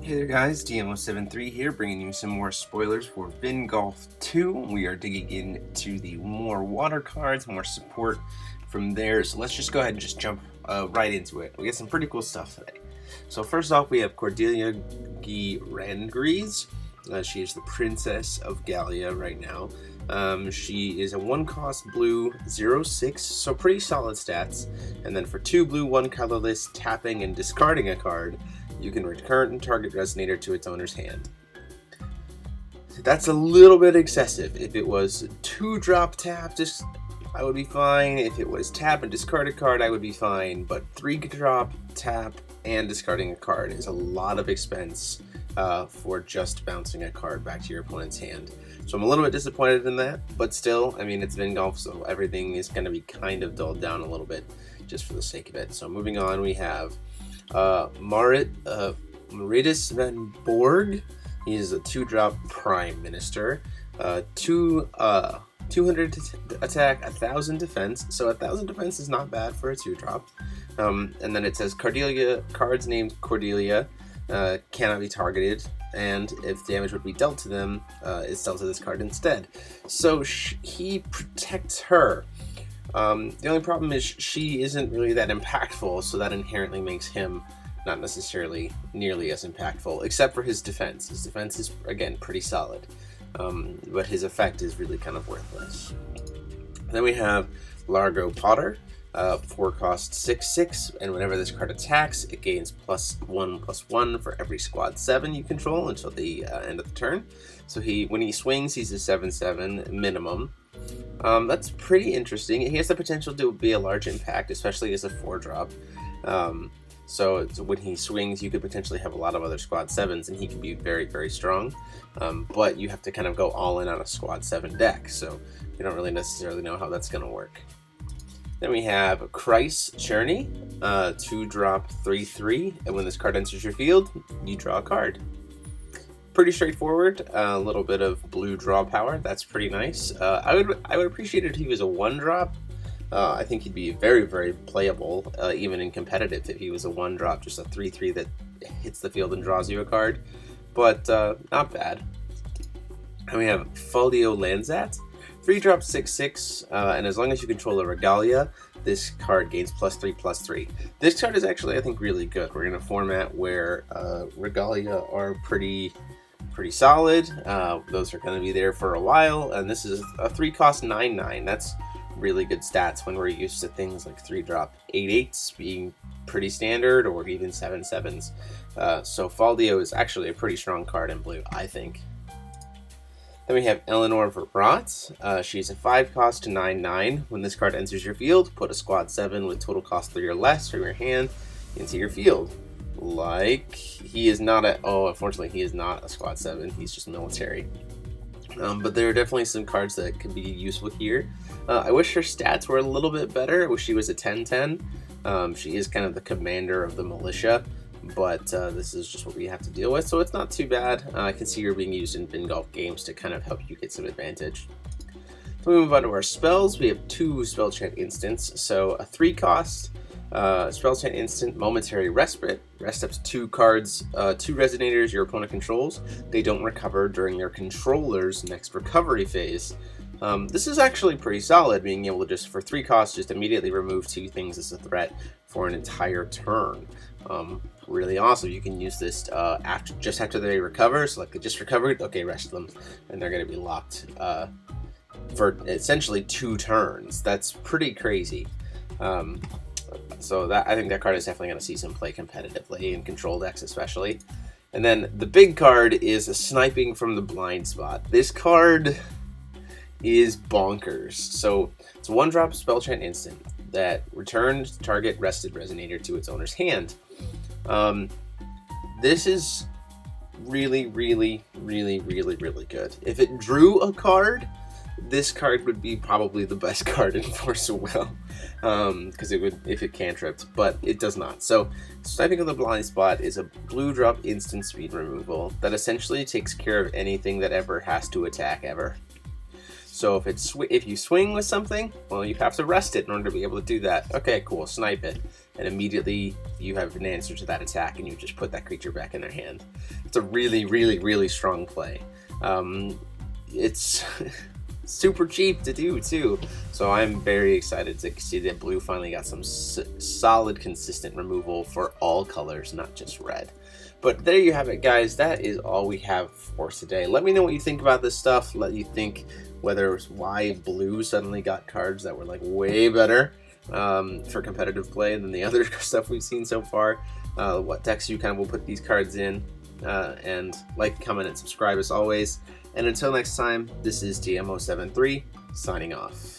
Hey there guys, DMO73 here, bringing you some more spoilers for Vingolf 2. We are digging into the more water cards, more support from there, so let's just go ahead and just jump right into it. We get some pretty cool stuff today. So first off, we have Cordelia Randgrees. She is the Princess of Gallia right now. She is a 1-cost blue, 0/6, so pretty solid stats. And then for 2 blue, 1 colorless, tapping and discarding a card, you can return target resonator to its owner's hand. That's a little bit excessive. If it was 2-drop tap, I would be fine. If it was tap and discard a card, I would be fine. But 3-drop tap and discarding a card is a lot of expense for just bouncing a card back to your opponent's hand. So I'm a little bit disappointed in that, but still, I mean, it's Vingolf, so everything is going to be kind of dulled down a little bit just for the sake of it. So moving on, we have Mauritius Van Borg. He is a 2-drop Prime Minister. 200 attack, 1,000 defense. So 1,000 defense is not bad for a 2-drop. And then it says Cordelia, cards named Cordelia cannot be targeted, and if damage would be dealt to them, it's dealt to this card instead. So he protects her. The only problem is she isn't really that impactful, so that inherently makes him not necessarily nearly as impactful, except for his defense. His defense is, again, pretty solid, but his effect is really kind of worthless. Then we have Largo Potter, 4-cost 6/6, and whenever this card attacks, it gains +1/+1 for every squad 7 you control until the end of the turn. So when he swings, he's a 7/7 minimum. That's pretty interesting. He has the potential to be a large impact, especially as a 4-drop. So when he swings, you could potentially have a lot of other squad 7s, and he can be very, very strong. But you have to kind of go all in on a squad 7 deck, so you don't really necessarily know how that's going to work. Then we have Kreis Cherney, 2-drop 3/3, and when this card enters your field, you draw a card. Pretty straightforward. A little bit of blue draw power. That's pretty nice. I would appreciate it if he was a 1-drop. I think he'd be very, very playable, even in competitive, if he was a 1-drop, just a 3/3 that hits the field and draws you a card. But not bad. And we have Folio Lanzat, 3-drop 6/6, and as long as you control a Gallia, this card gains +3/+3. This card is actually, I think, really good. We're in a format where Gallia are pretty solid. Those are going to be there for a while, and this is a 3-cost 9/9. That's really good stats when we're used to things like 3-drop 8/8s being pretty standard, or even 7/7s. So Folio is actually a pretty strong card in blue, I think. Then we have Eleanor Verbrot. She's a 5-cost 9/9. When this card enters your field, put a squad 7 with total cost 3 or less from your hand into your field. He is not unfortunately he is not a squad 7. He's just military. But there are definitely some cards that could be useful here. I wish her stats were a little bit better. I wish she was a 10/10. She is kind of the commander of the militia, but this is just what we have to deal with, so it's not too bad. I can see her being used in Vingolf games to kind of help you get some advantage. So we move on to our spells. We have 2 spell chant instants. So a 3-cost spell chant instant, Momentary Respite. Rest up to 2 cards, 2 resonators your opponent controls. They don't recover during their controller's next recovery phase. This is actually pretty solid, being able to just, for 3 costs, just immediately remove 2 things as a threat for an entire turn. Really awesome. You can use this just after they recover. So like they just recovered, okay, rest them, and they're going to be locked for essentially 2 turns. That's pretty crazy. So I think that card is definitely going to see some play competitively in control decks especially. And then the big card is a Sniping from the Blind Spot. This card is bonkers. So it's a 1-drop spell chant instant that returns target rested resonator to its owner's hand. This is really, really, really, really, really good. If it drew a card, this card would be probably the best card in Force of Will, because it would, if it cantripped, but it does not. So Sniping of the Blind Spot is a blue drop instant speed removal that essentially takes care of anything that ever has to attack ever. So if you swing with something, well, you have to rest it in order to be able to do that. Okay, cool, snipe it. And immediately you have an answer to that attack, and you just put that creature back in their hand. It's a really, really, really strong play. It's super cheap to do too, so I'm very excited to see that blue finally got some solid, consistent removal for all colors, not just red. But there you have it, guys. That is all we have for today. Let me know what you think about this stuff. Let you think why blue suddenly got cards that were like way better for competitive play than the other stuff we've seen so far. What decks you kind of will put these cards in, and like, comment, and subscribe as always. And until next time, this is TMO73 signing off.